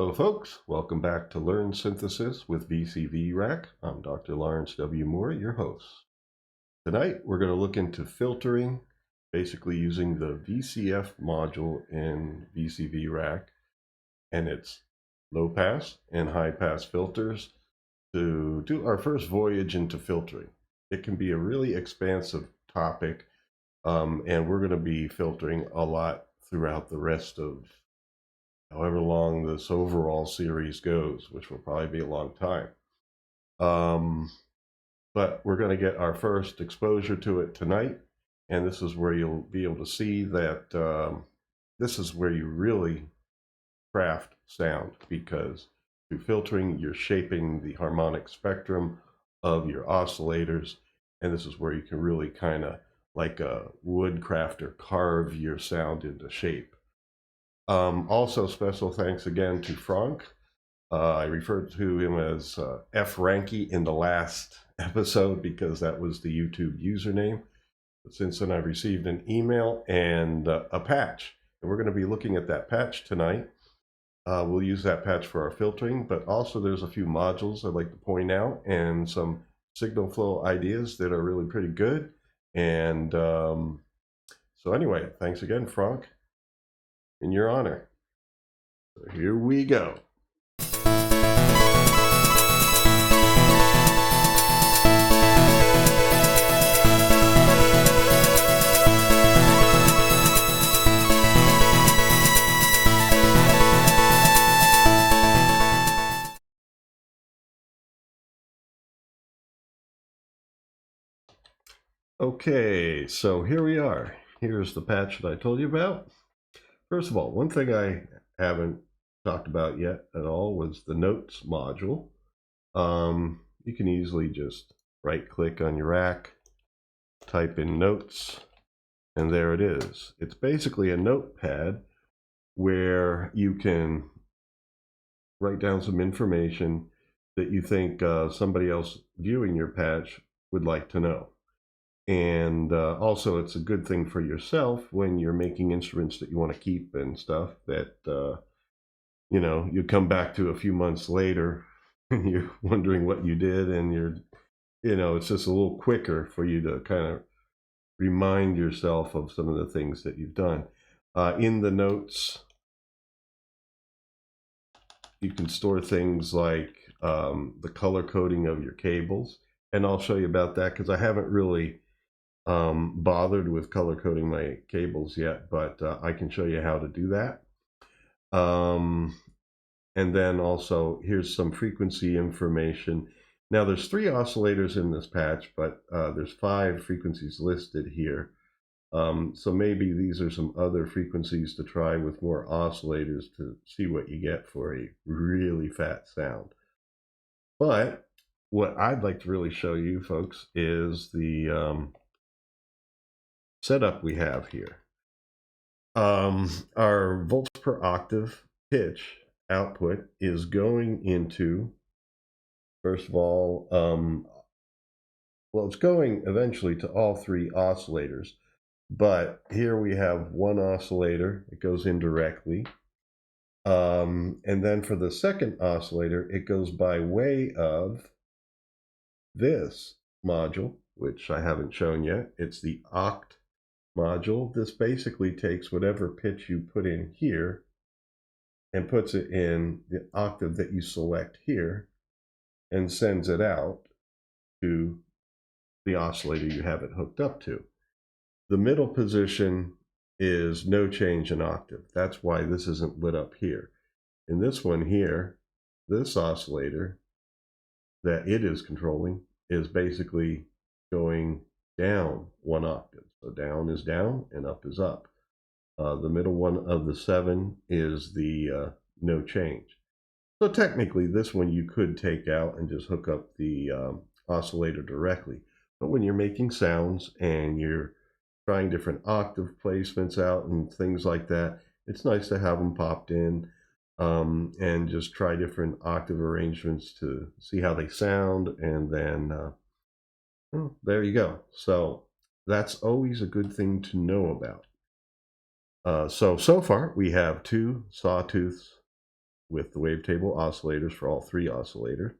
Hello folks, welcome back to Learn Synthesis with VCV Rack. I'm Dr. Lawrence W. Moore, your host. Tonight we're going to look into filtering, basically using the VCF module in VCV Rack and its low pass and high pass filters to do our first voyage into filtering. It can be a really expansive topic, and we're going to be filtering a lot throughout the rest of however long this overall series goes, which will probably be a long time. But we're going to get our first exposure to it tonight, and this is where you'll be able to see that this is where you really craft sound, because through filtering you're shaping the harmonic spectrum of your oscillators, and this is where you can really kind of, like a wood crafter, carve your sound into shape. Also, special thanks again to Frank. I referred to him as F. Ranky in the last episode because that was the YouTube username. But since then, I've received an email and a patch. And we're going to be looking at that patch tonight. We'll use that patch for our filtering, but also there's a few modules I'd like to point out and some signal flow ideas that are really pretty good. And so anyway, thanks again, Frank, in your honor. So here we go. Okay, so here we are. Here's the patch that I told you about. First of all, one thing I haven't talked about yet at all was the notes module. You can easily just right click on your rack, type in notes, and there it is. It's basically a notepad where you can write down some information that you think somebody else viewing your patch would like to know. And also it's a good thing for yourself when you're making instruments that you want to keep and stuff, that you know, you come back to a few months later and you're wondering what you did, and you know, it's just a little quicker for you to kind of remind yourself of some of the things that you've done. In the notes, you can store things like the color coding of your cables, and I'll show you about that because I haven't really bothered with color coding my cables yet, but I can show you how to do that. And then also here's some frequency information. Now there's 3 oscillators in this patch, but there's 5 frequencies listed here. So maybe these are some other frequencies to try with more oscillators to see what you get for a really fat sound. But what I'd like to really show you folks is the setup we have here. Our volts per octave pitch output is going into, first of all, well, it's going eventually to all 3 oscillators, but here we have one oscillator. It goes in directly, and then for the second oscillator it goes by way of this module, which I haven't shown yet. It's the oct module. This basically takes whatever pitch you put in here and puts it in the octave that you select here and sends it out to the oscillator you have it hooked up to. The middle position is no change in octave. That's why this isn't lit up here. In this one here, this oscillator that it is controlling is basically going down 1 octave. So down is down and up is up. The middle one of the 7 is the no change. So technically this one you could take out and just hook up the oscillator directly. But when you're making sounds and you're trying different octave placements out and things like that, it's nice to have them popped in and just try different octave arrangements to see how they sound, and then well, there you go. So that's always a good thing to know about. So far we have 2 sawtooths with the wavetable oscillators for all three oscillators.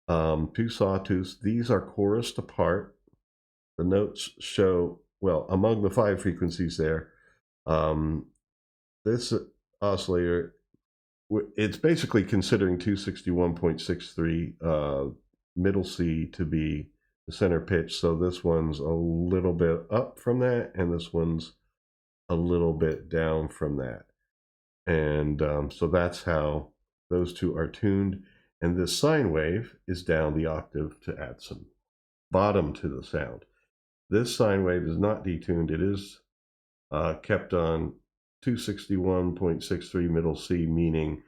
2 sawtooths. These are chorused apart. The notes show, well, among the 5 frequencies there, this oscillator, it's basically considering 261.63 middle C to be the center pitch. So this one's a little bit up from that, and this one's a little bit down from that. And so that's how those two are tuned. And this sine wave is down the octave to add some bottom to the sound. This sine wave is not detuned. It is kept on 261.63 middle C, meaning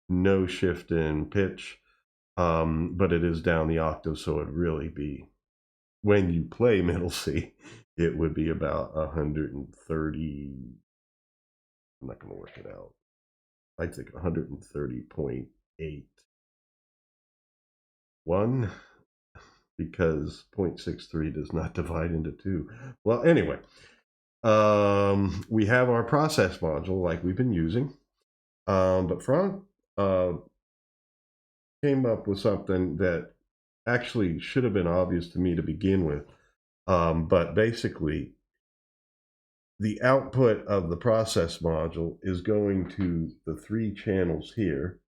no shift in pitch, but it is down the octave, so it'd really be, when you play middle C, it would be about 130, I'm not going to work it out, I think 130.81, because 0.63 does not divide into 2. Well, anyway, we have our process module like we've been using, but Frank came up with something that actually should have been obvious to me to begin with, but basically the output of the process module is going to the 3 channels here.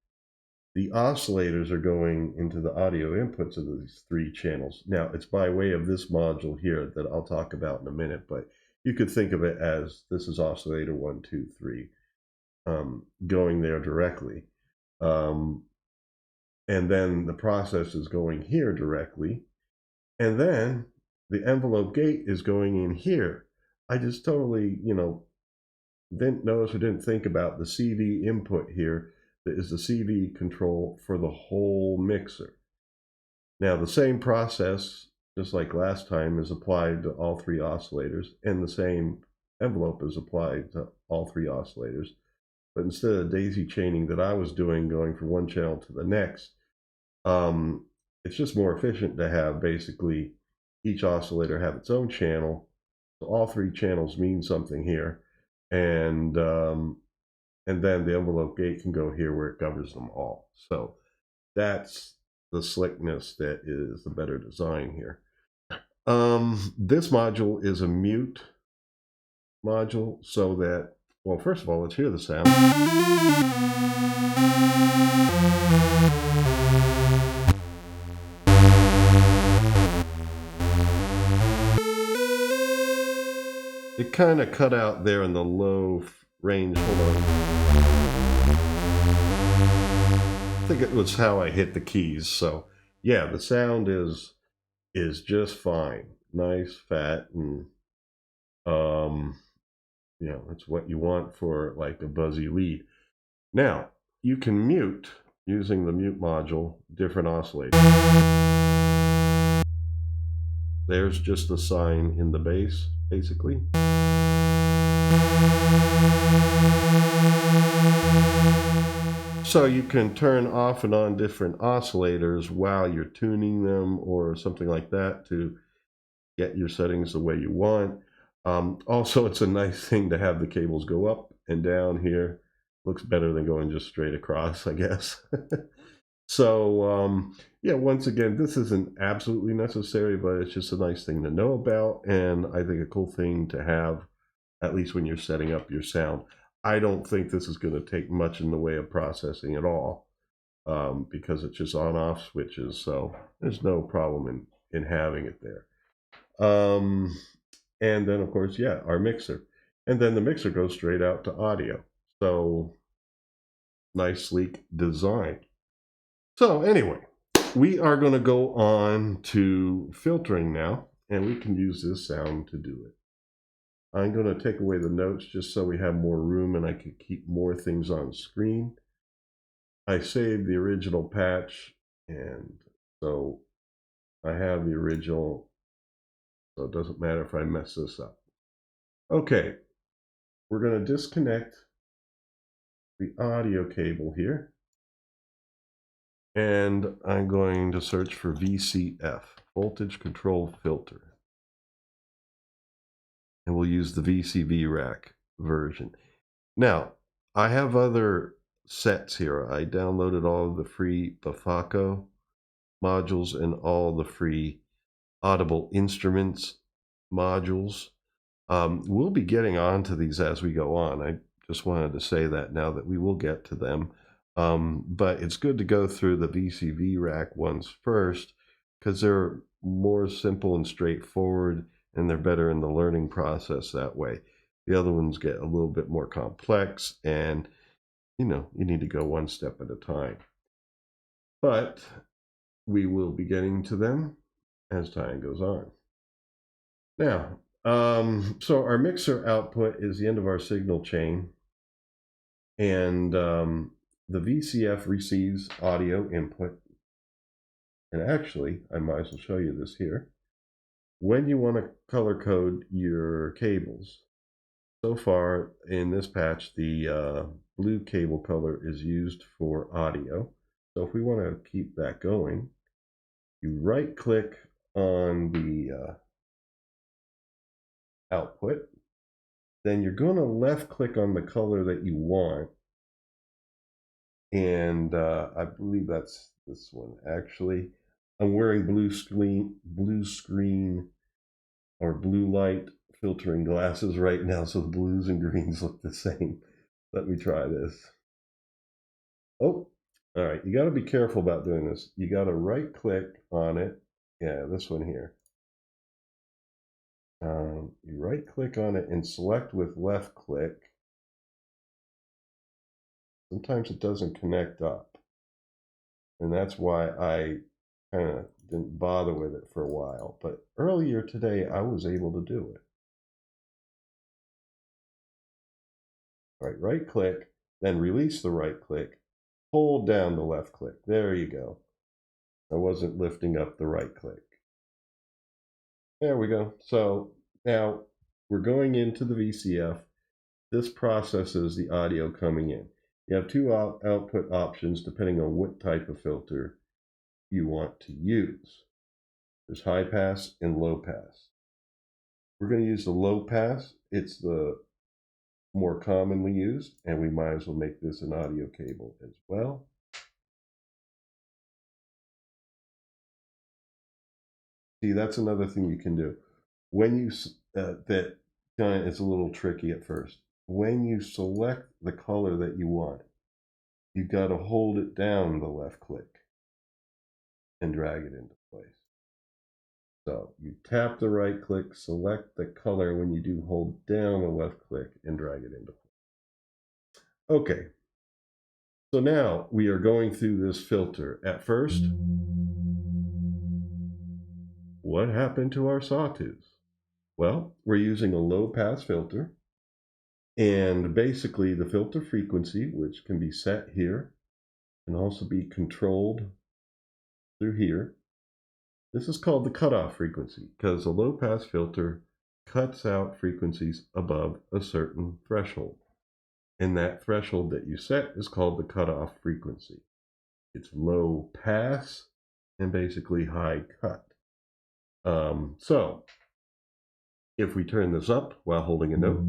The oscillators are going into the audio inputs of these 3 channels. Now, it's by way of this module here that I'll talk about in a minute, but you could think of it as this is oscillator 1, 2, 3, going there directly. And then the process is going here directly. And then the envelope gate is going in here. I just totally, didn't notice or didn't think about the CV input here. That is the CV control for the whole mixer. Now, the same process, just like last time, is applied to all 3 oscillators, and the same envelope is applied to all 3 oscillators. But instead of daisy chaining that I was doing, going from one channel to the next, it's just more efficient to have basically each oscillator have its own channel. So all 3 channels mean something here, and then the envelope gate can go here where it governs them all. So that's the slickness that is the better design here. This module is a mute module, so that, well, first of all, let's hear the sound. It kind of cut out there in the low range. Hold on. I think it was how I hit the keys. So yeah, the sound is just fine. Nice, fat, and it's what you want for like a buzzy lead. Now, you can mute using the mute module different oscillators. There's just a sine in the bass, basically. So you can turn off and on different oscillators while you're tuning them or something like that to get your settings the way you want. Also, it's a nice thing to have the cables go up and down here. Looks better than going just straight across, I guess. So, yeah, once again, this isn't absolutely necessary, but it's just a nice thing to know about, and I think a cool thing to have, at least when you're setting up your sound. I don't think this is going to take much in the way of processing at all, because it's just on-off switches, so there's no problem in having it there. And then, of course, yeah, our mixer. And then the mixer goes straight out to audio. So, nice, sleek design. So anyway, we are going to go on to filtering now, and we can use this sound to do it. I'm going to take away the notes just so we have more room and I can keep more things on screen. I saved the original patch, and so I have the original, so it doesn't matter if I mess this up. Okay, we're going to disconnect the audio cable here. And I'm going to search for VCF, voltage control filter. And we'll use the VCV Rack version. Now, I have other sets here. I downloaded all of the free Bufaco modules and all the free Audible Instruments modules. We'll be getting on to these as we go on. I just wanted to say that now that we will get to them. But it's good to go through the VCV Rack ones first because they're more simple and straightforward, and they're better in the learning process that way. The other ones get a little bit more complex, and you need to go one step at a time. But we will be getting to them as time goes on. Now, so our mixer output is the end of our signal chain, and the VCF receives audio input. And actually, I might as well show you this here. When you want to color code your cables, so far in this patch, the blue cable color is used for audio. So if we want to keep that going, you right click on the output, then you're going to left click on the color that you want, and I believe that's this one. Actually, I'm wearing blue screen or blue light filtering glasses right now, so the blues and greens look the same. Let me try this. Oh, all right, you got to be careful about doing this. You got to right click on it. Yeah, this one here. You right click on it and select with left click. Sometimes it doesn't connect up, and that's why I kind of didn't bother with it for a while. But earlier today, I was able to do it. All right, right click, then release the right click, hold down the left click. There you go. I wasn't lifting up the right click. There we go. So now we're going into the VCF. This processes the audio coming in. You have two output options depending on what type of filter you want to use. There's high pass and low pass. We're going to use the low pass. It's the more commonly used, and we might as well make this an audio cable as well. See, that's another thing you can do. When you, it's a little tricky at first. When you select the color that you want, you've got to hold it down the left click and drag it into place. So you tap the right click, select the color. When you do, hold down the left click and drag it into place. Okay, so now we are going through this filter. At first, what happened to our sawtooth? Well, we're using a low pass filter, and basically the filter frequency, which can be set here, can also be controlled through here. This is called the cutoff frequency because a low pass filter cuts out frequencies above a certain threshold. And that threshold that you set is called the cutoff frequency. It's low pass and basically high cut. So if we turn this up while holding a note,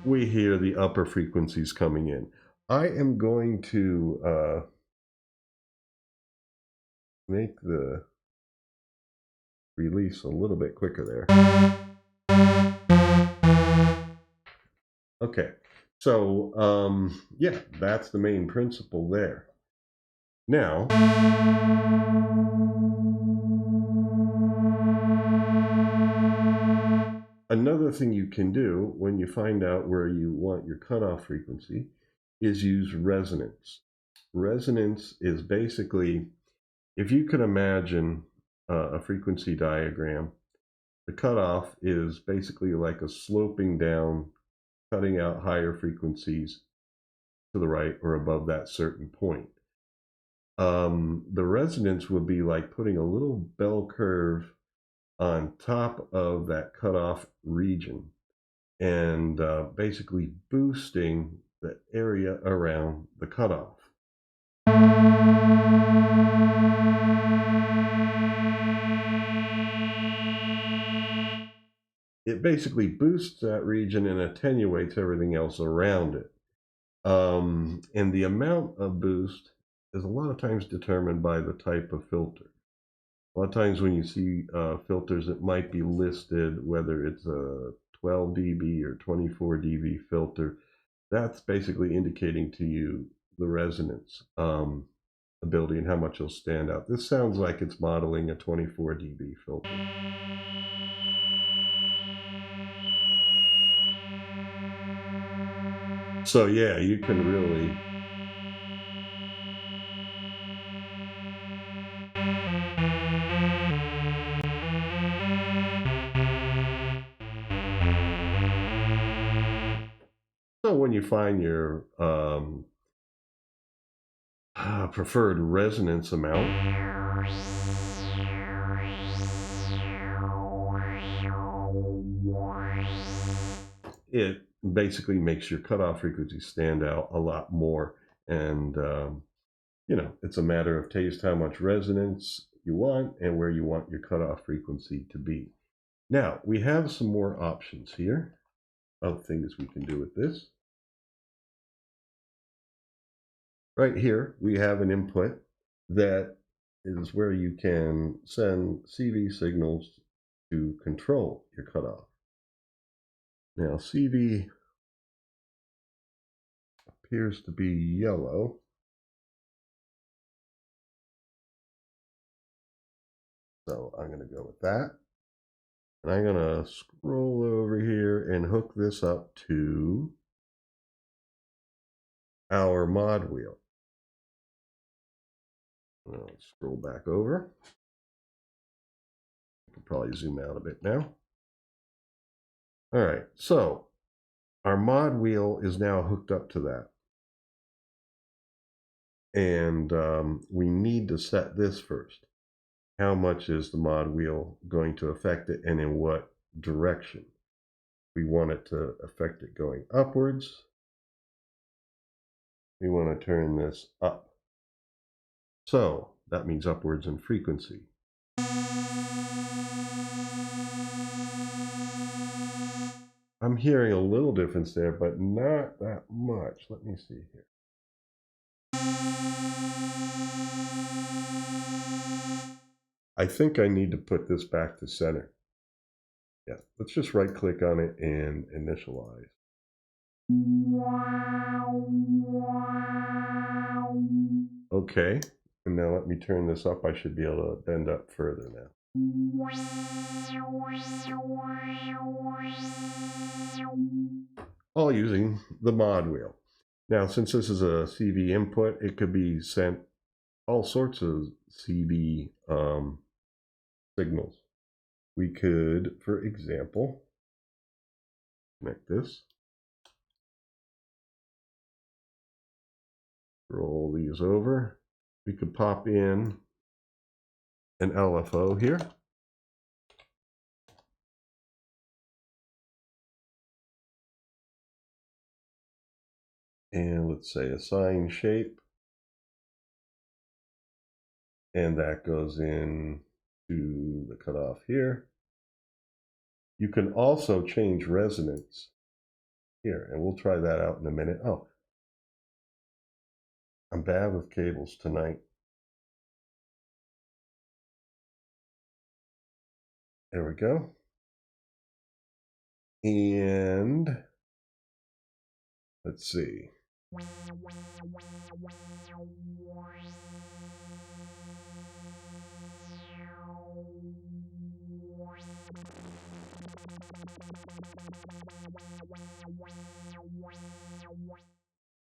we hear the upper frequencies coming in. I am going to make the release a little bit quicker there. Okay, so yeah, that's the main principle there. Now, another thing you can do when you find out where you want your cutoff frequency is use resonance. Resonance is basically, if you could imagine a frequency diagram, the cutoff is basically like a sloping down, cutting out higher frequencies to the right or above that certain point. The resonance would be like putting a little bell curve on top of that cutoff region and basically boosting the area around the cutoff. it basically boosts that region and attenuates everything else around it. And the amount of boost is a lot of times determined by the type of filter. A lot of times when you see filters, it might be listed whether it's a 12 dB or 24 dB filter. That's basically indicating to you the resonance ability and how much it'll stand out. This sounds like it's modeling a 24 dB filter. So yeah, you can really so when you find your preferred resonance amount, it basically makes your cutoff frequency stand out a lot more. And you know, it's a matter of taste, how much resonance you want and where you want your cutoff frequency to be. Now we have some more options here of things we can do with this. Right here, we have an input that is where you can send CV signals to control your cutoff. Now, CV appears to be yellow. So I'm going to go with that. And I'm going to scroll over here and hook this up to our mod wheel. I'll scroll back over. I can probably zoom out a bit now. All right, so our mod wheel is now hooked up to that. And we need to set this first. How much is the mod wheel going to affect it and in what direction? We want it to affect it going upwards. We want to turn this up. So that means upwards in frequency. I'm hearing a little difference there, but not that much. Let me see here. I think I need to put this back to center. Yeah, let's just right click on it and initialize. Okay, and now let me turn this up. I should be able to bend up further now. All using the mod wheel. Now, since this is a CV input, it could be sent all sorts of CV signals. We could, for example, connect this. Roll these over. We could pop in an LFO here. And let's say assign shape. And that goes in to the cutoff here. You can also change resonance here, and we'll try that out in a minute. Oh, I'm bad with cables tonight. There we go. And let's see.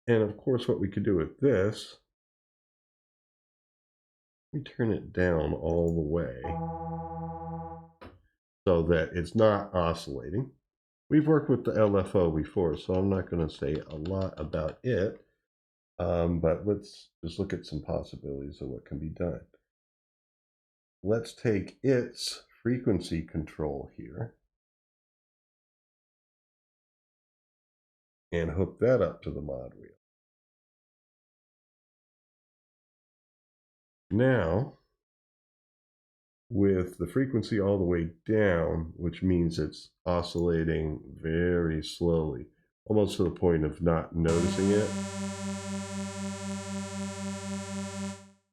And of course, what we could do with this, we turn it down all the way so that it's not oscillating. We've worked with the LFO before, so I'm not going to say a lot about it, but let's just look at some possibilities of what can be done. Let's take its frequency control here and hook that up to the mod wheel. Now, with the frequency all the way down, which means it's oscillating very slowly, almost to the point of not noticing it.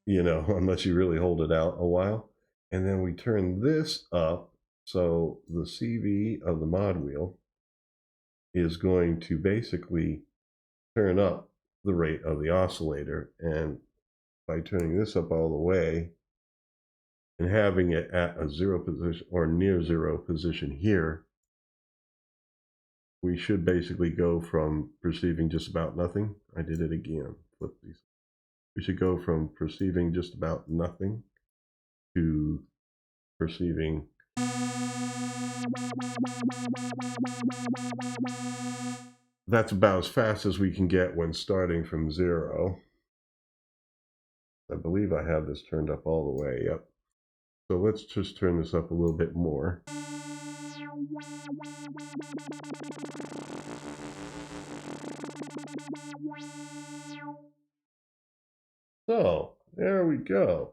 You know, unless you really hold it out a while. And then we turn this up, so the CV of the mod wheel is going to basically turn up the rate of the oscillator. And by turning this up all the way and having it at a 0 position or near 0 position here, we should basically go from perceiving just about nothing. I did it again. Flip these. We should go from perceiving just about nothing to perceiving that's about as fast as we can get when starting from 0. I believe I have this turned up all the way. Yep. So let's just turn this up a little bit more. So there we go.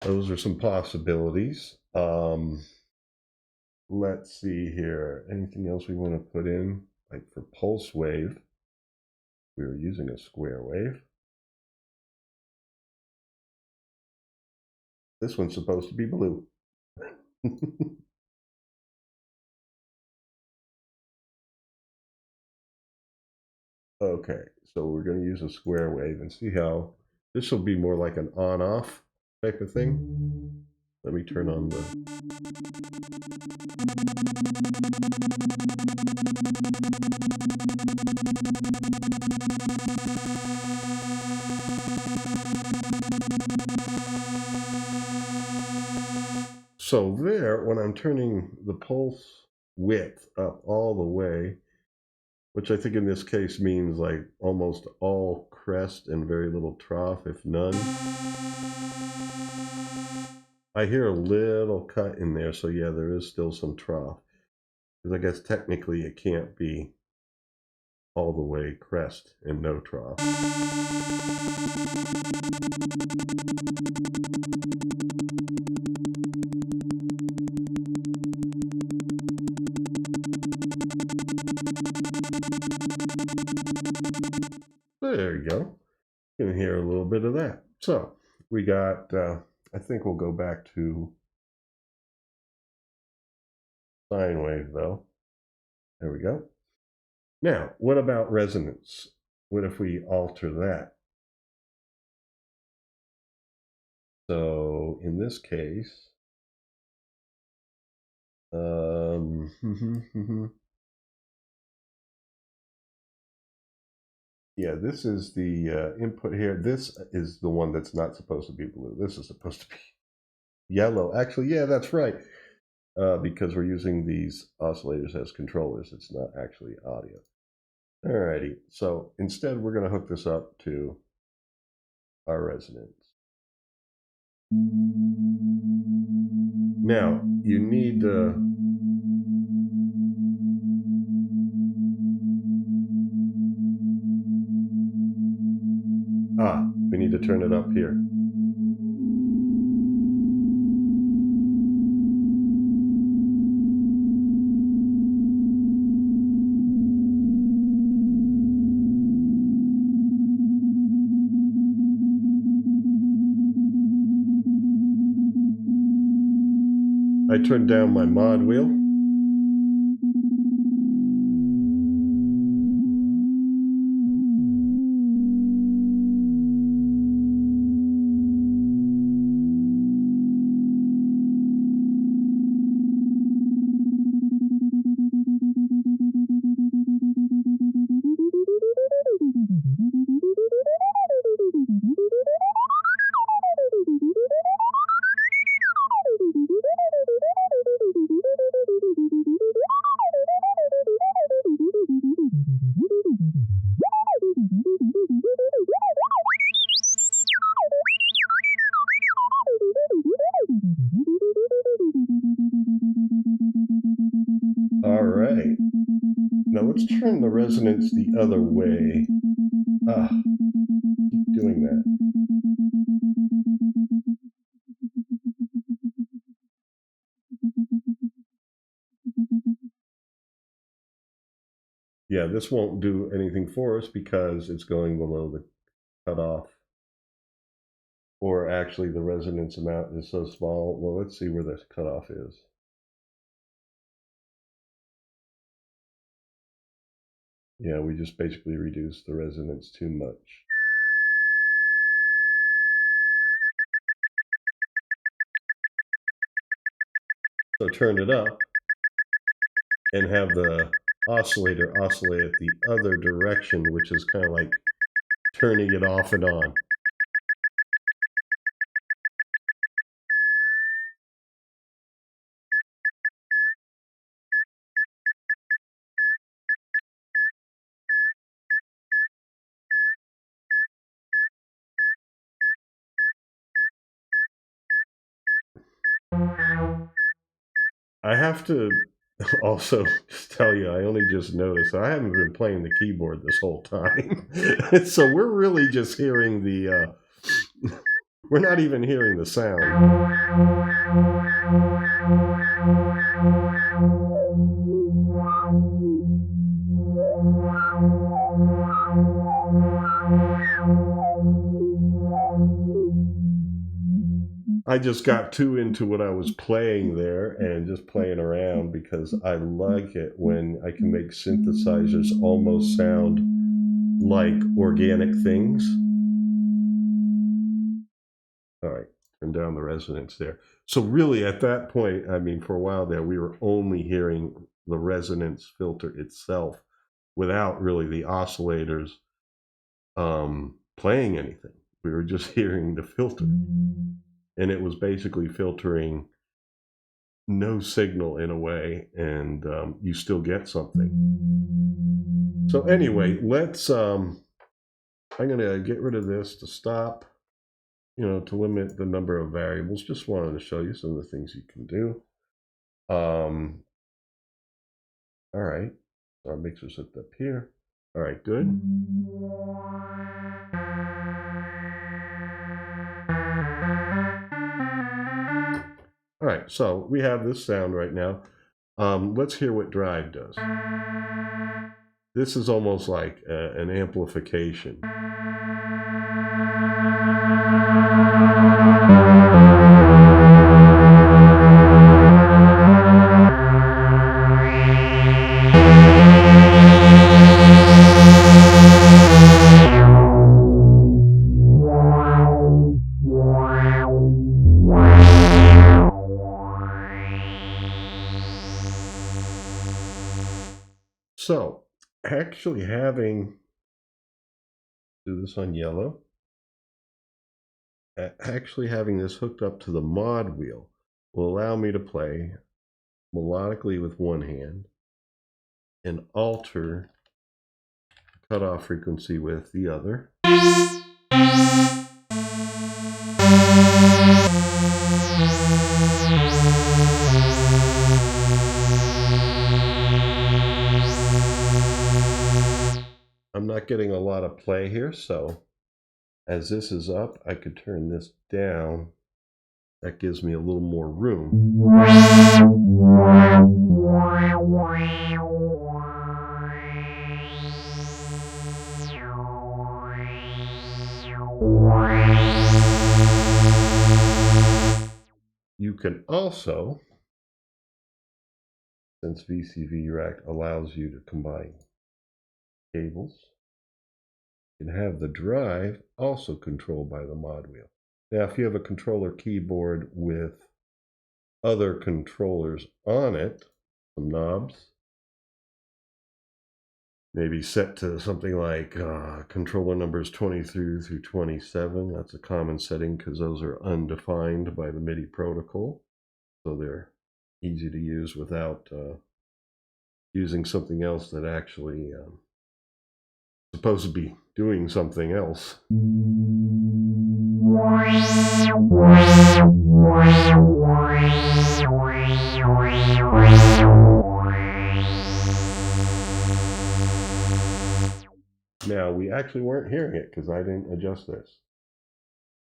Those are some possibilities. Let's see here. Anything else we want to put in? Like for pulse wave, we were using a square wave. This one's supposed to be blue. Okay, so we're going to use a square wave and see how this will be more like an on-off type of thing. Let me turn on the... So there, when I'm turning the pulse width up all the way, which I think in this case means like almost all crest and very little trough, if none. I hear a little cut in there, so yeah, there is still some trough. Because I guess technically it can't be all the way crest and no trough. There you go. You can hear a little bit of that. So we got, I think we'll go back to sine wave though. There we go. Now, what about resonance? What if we alter that? So in this case, yeah, this is the input here. This is the one that's not supposed to be blue. This is supposed to be yellow. Actually, yeah, that's right. Because we're using these oscillators as controllers. It's not actually audio. Alrighty, so instead we're going to hook this up to our resonance. Now, you need we need to turn it up here. I turned down my mod wheel. All right. Now let's turn the resonance the other way. Keep doing that. yeah, this won't do anything for us because it's going below the cutoff. Or actually the resonance amount is so small. Well, let's see where the cutoff is. Yeah, we just basically reduced the resonance too much. So turn it up and have the oscillator oscillate the other direction, which is kind of like turning it off and on. I have to also just tell you, I only just noticed I haven't been playing the keyboard this whole time. So we're really just hearing the, we're not even hearing the sound. I just got too into what I was playing there and just playing around because I like it when I can make synthesizers almost sound like organic things. All right, turn down the resonance there. So really at that point, I mean, for a while there, we were only hearing the resonance filter itself without really the oscillators playing anything. We were just hearing the filter. And it was basically filtering no signal in a way, and you still get something. So anyway, let's, I'm going to get rid of this to stop, you know, to limit the number of variables. Just wanted to show you some of the things you can do. All right, our mixer's hooked up here. All right, good. All right, so we have this sound right now. Let's hear what drive does. This is almost like an amplification. So actually having, do this on yellow, actually having this hooked up to the mod wheel will allow me to play melodically with one hand and alter cutoff frequency with the other. I'm not getting a lot of play here, so as this is up, I could turn this down. That gives me a little more room. You can also, since VCV Rack allows you to combine cables, you can have the drive also controlled by the mod wheel. Now, if you have a controller keyboard with other controllers on it, some knobs, maybe set to something like controller numbers 23 through 27. That's a common setting because those are undefined by the MIDI protocol. So they're easy to use without using something else that actually supposed to be doing something else. Now, we actually weren't hearing it because I didn't adjust this.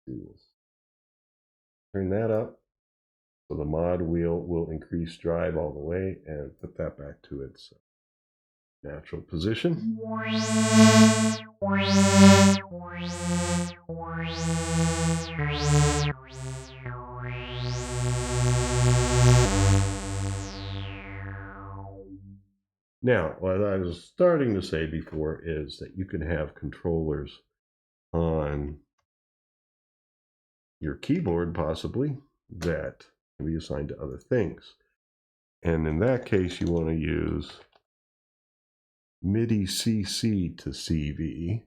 Do this. Turn that up. So the mod wheel will increase drive all the way and put that back to its natural position. Now, what I was starting to say before is that you can have controllers on your keyboard, possibly, that can be assigned to other things. And in that case, you want to use MIDI CC to CV.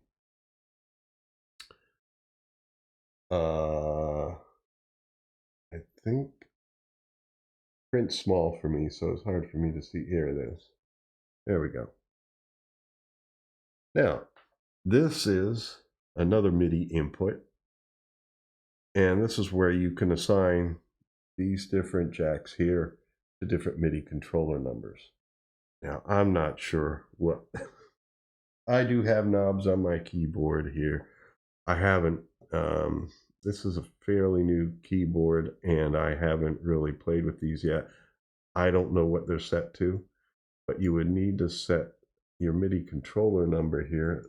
I think print small for me, so it's hard for me to see. Here it is. There we go. Now, this is another MIDI input, and this is where you can assign these different jacks here to different MIDI controller numbers. Now, I'm not sure what I do have knobs on my keyboard here. I haven't this is a fairly new keyboard, and I haven't really played with these yet. I don't know what they're set to, but you would need to set your MIDI controller number here.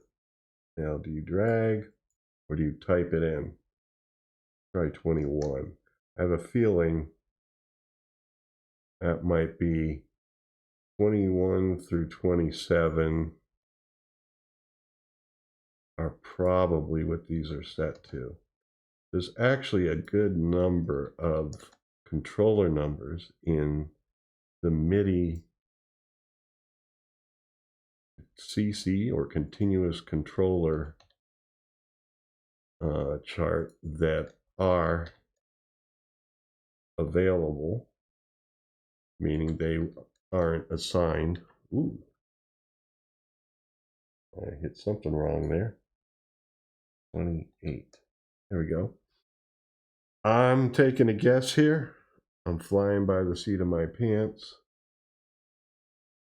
Now, do you drag or do you type it in? Try 21. I have a feeling that might be 21 through 27 are probably what these are set to. There's actually a good number of controller numbers in the MIDI CC or continuous controller chart that are available, meaning they aren't assigned. Ooh, I hit something wrong there. 28. There we go. I'm taking a guess here. I'm flying by the seat of my pants.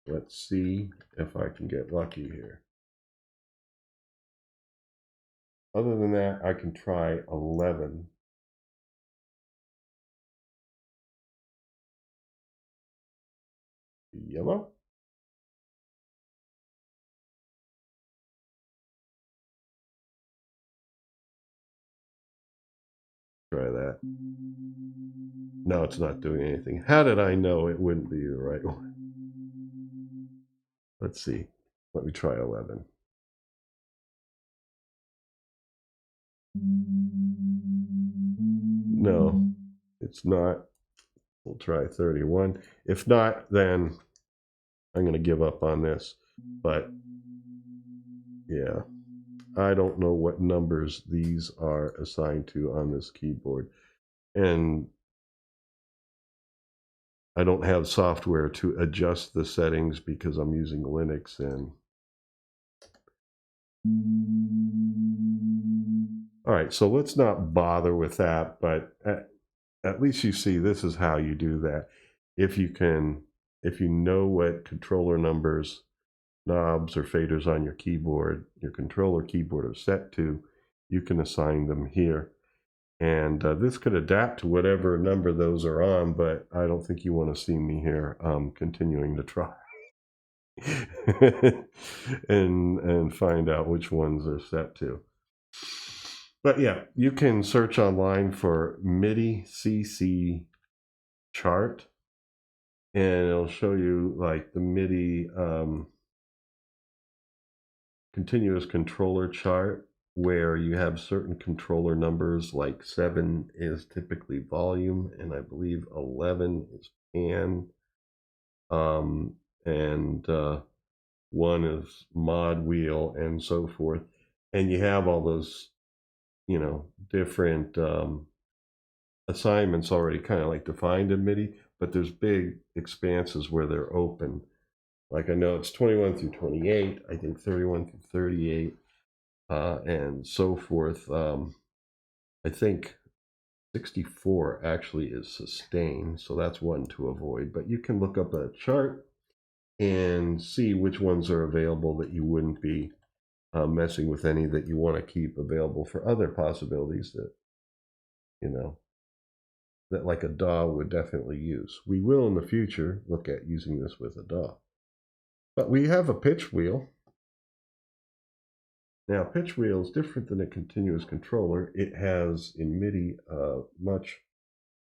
Let's see if I can get lucky here. Other than that, I can try 11. Yellow. Try that. No, it's not doing anything. How did I know it wouldn't be the right one? Let's see. Let me try 11. No, it's not. We'll try 31. If not, then I'm going to give up on this. But yeah, I don't know what numbers these are assigned to on this keyboard. And I don't have software to adjust the settings because I'm using Linux. And all right, so let's not bother with that, but at least you see this is how you do that. If you know what controller numbers, knobs, or faders on your keyboard, your controller keyboard are set to, you can assign them here. And this could adapt to whatever number those are on, but I don't think you want to see me here continuing to try and find out which ones they're set to. But yeah, you can search online for MIDI CC chart, and it'll show you like the MIDI continuous controller chart, where you have certain controller numbers, like 7 is typically volume, and I believe 11 is pan, and 1 is mod wheel, and so forth. And you have all those, different assignments already kind of like defined in MIDI, but there's big expanses where they're open. Like I know it's 21 through 28, I think 31 through 38, and so forth. I think 64 actually is sustained, so that's one to avoid. But you can look up a chart and see which ones are available that you wouldn't be messing with any that you want to keep available for other possibilities that, that like a DAW would definitely use. We will in the future look at using this with a DAW. But we have a pitch wheel. Now, pitch wheel is different than a continuous controller. It has, in MIDI, a much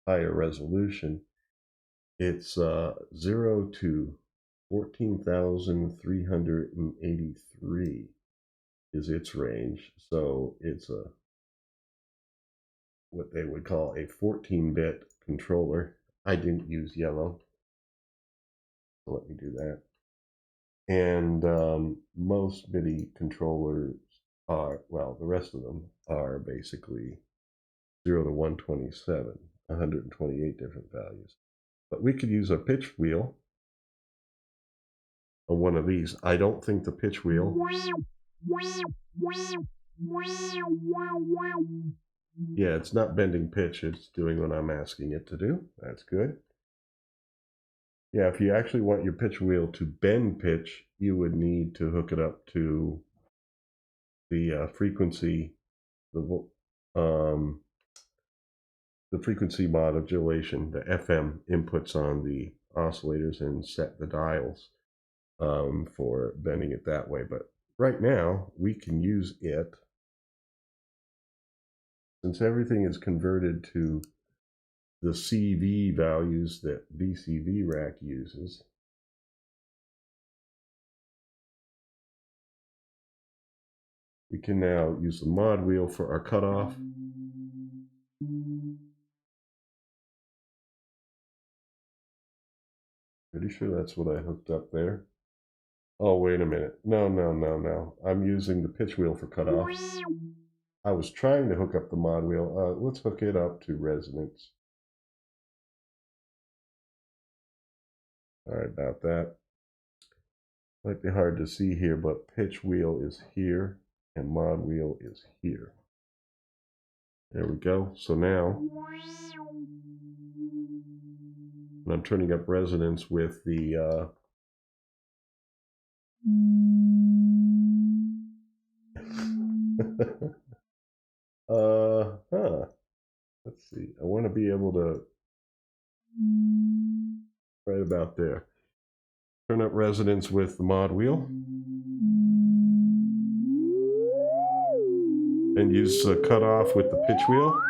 higher resolution. It's 0 to 14,383 is its range. So it's a what they would call a 14-bit controller. I didn't use yellow, so let me do that. And most MIDI controllers are, well, the rest of them are basically 0 to 127, 128 different values. But we could use a pitch wheel on one of these. I don't think the pitch wheel, yeah, it's not bending pitch, it's doing what I'm asking it to do. That's good. Yeah, if you actually want your pitch wheel to bend pitch, you would need to hook it up to the frequency, the frequency modulation, the FM inputs on the oscillators, and set the dials for bending it that way. But right now, we can use it, since everything is converted to the CV values that VCV Rack uses. We can now use the mod wheel for our cutoff. Pretty sure that's what I hooked up there. Oh, wait a minute. No. I'm using the pitch wheel for cutoff. I was trying to hook up the mod wheel. Let's hook it up to resonance. Sorry about that. Might be hard to see here, but pitch wheel is here and mod wheel is here. There we go. So now, and I'm turning up resonance with the let's see. I want to be able to right about there. Turn up resonance with the mod wheel. And use the cutoff with the pitch wheel.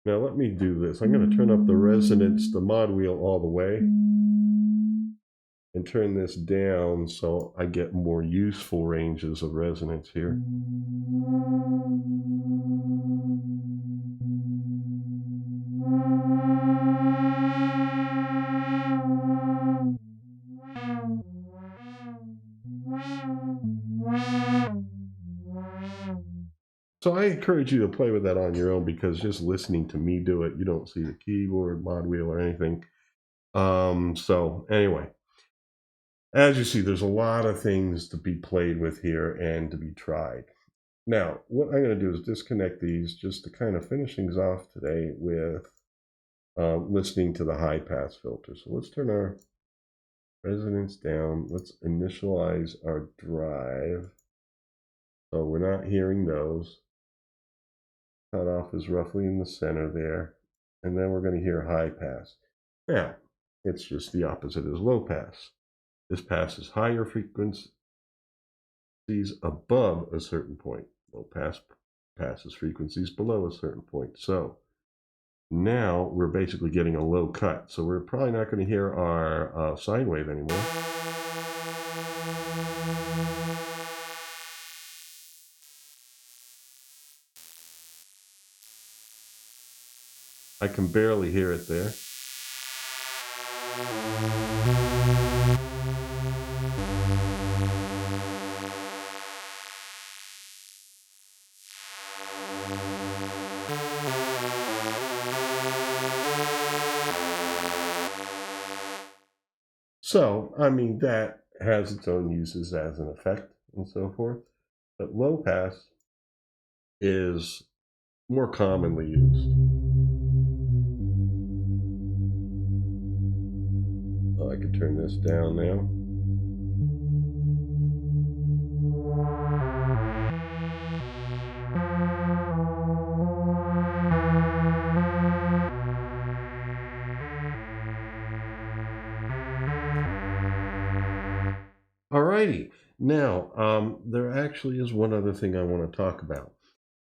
Now let me do this. I'm going to turn up the resonance, the mod wheel, all the way, and turn this down so I get more useful ranges of resonance here. So I encourage you to play with that on your own, because just listening to me do it, you don't see the keyboard, mod wheel, or anything. So anyway, as you see, there's a lot of things to be played with here and to be tried. Now, what I'm going to do is disconnect these just to kind of finish things off today with listening to the high pass filter. So let's turn our resonance down. Let's initialize our drive. So we're not hearing those. Cutoff is roughly in the center there. And then we're going to hear high pass. Now, it's just the opposite as low pass. This passes higher frequencies above a certain point. Low pass passes frequencies below a certain point. So now we're basically getting a low cut. So we're probably not going to hear our sine wave anymore. I can barely hear it there. So, I mean, that has its own uses as an effect and so forth. But low pass is more commonly used. I can turn this down now. Alrighty, now there actually is one other thing I want to talk about.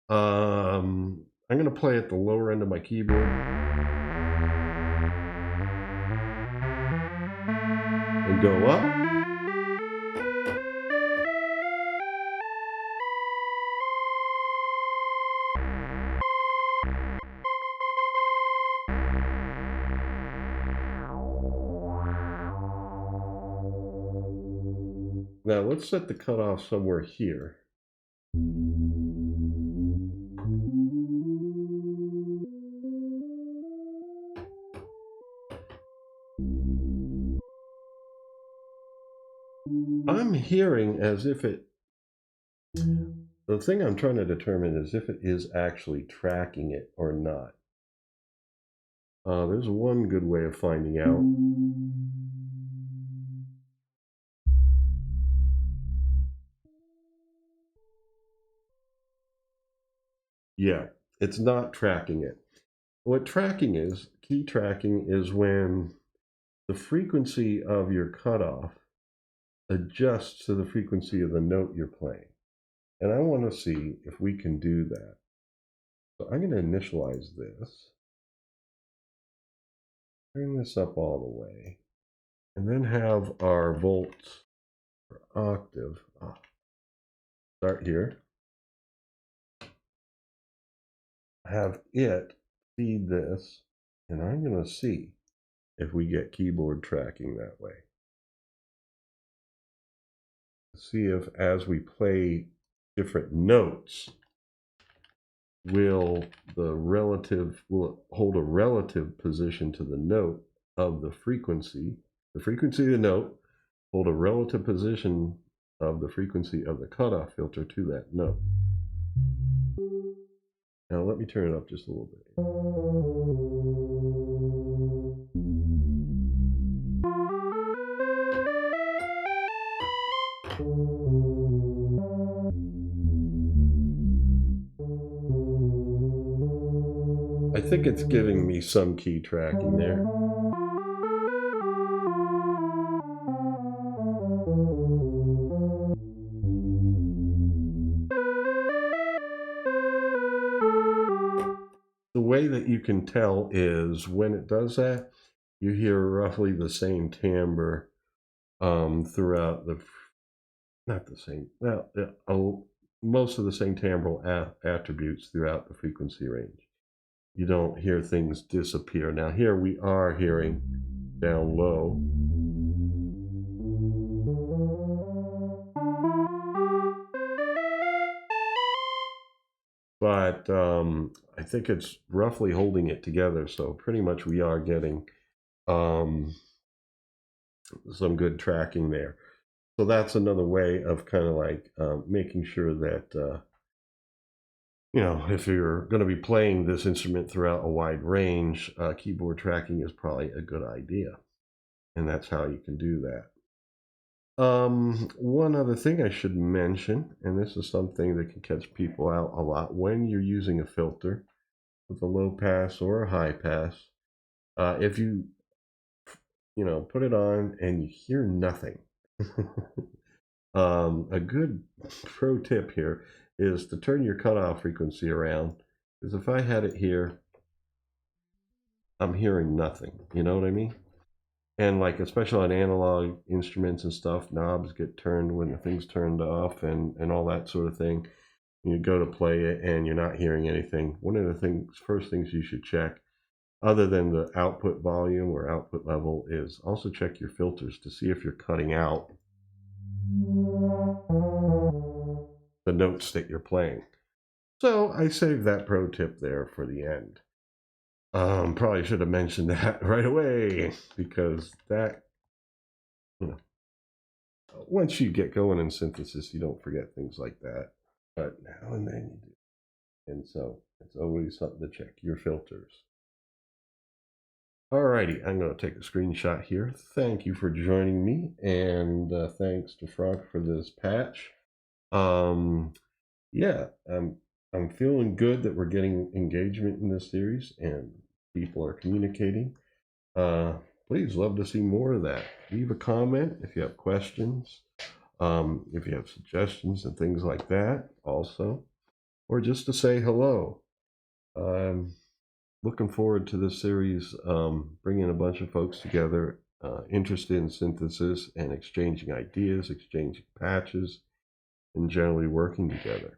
I'm going to play at the lower end of my keyboard and go up. Now let's set the cutoff somewhere here. I'm hearing as if it, the thing I'm trying to determine is if it is actually tracking it or not. There's one good way of finding out. Yeah, it's not tracking it. What tracking is, key tracking, is when the frequency of your cutoff adjusts to the frequency of the note you're playing. And I want to see if we can do that. So I'm going to initialize this, turn this up all the way, and then have our volts per octave. Start here. Have it feed this, and I'm going to see if we get keyboard tracking that way. See if as we play different notes, will it hold a relative position to the note of the frequency of the note, hold a relative position of the frequency of the cutoff filter to that note. Now let me turn it up just a little bit. I think it's giving me some key tracking there. The way that you can tell is when it does that, you hear roughly the same timbre throughout the, not the same, well, most of the same timbral attributes throughout the frequency range. You don't hear things disappear. Now here we are hearing down low. But I think it's roughly holding it together. So pretty much we are getting some good tracking there. So that's another way of kind of like making sure that, you know, if you're going to be playing this instrument throughout a wide range, keyboard tracking is probably a good idea. And that's how you can do that. One other thing I should mention, and this is something that can catch people out a lot when you're using a filter with a low pass or a high pass. If you put it on and you hear nothing, a good pro tip here is to turn your cutoff frequency around. Because if I had it here, I'm hearing nothing. You know what I mean? And like, especially on analog instruments and stuff, knobs get turned when the thing's turned off and all that sort of thing. You go to play it and you're not hearing anything. One of the first things you should check, other than the output volume or output level, is also check your filters to see if you're cutting out the notes that you're playing. So I saved that pro tip there for the end. Probably should have mentioned that right away, because that, once you get going in synthesis, you don't forget things like that. But now and then you do. And so it's always something to check your filters. Alrighty, I'm going to take a screenshot here. Thank you for joining me, and thanks to Frank for this patch. Yeah, I'm feeling good that we're getting engagement in this series and people are communicating. Please, love to see more of that. Leave a comment if you have questions, if you have suggestions and things like that also, or just to say hello. Looking forward to this series, bringing a bunch of folks together interested in synthesis and exchanging ideas, exchanging patches, and generally working together.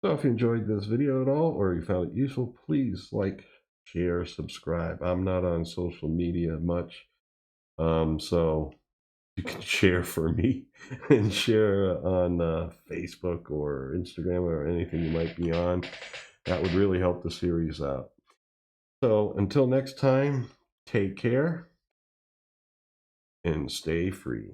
So if you enjoyed this video at all or you found it useful, please like, share, subscribe. I'm not on social media much, so you can share for me and share on Facebook or Instagram or anything you might be on. That would really help the series out. So until next time, take care and stay free.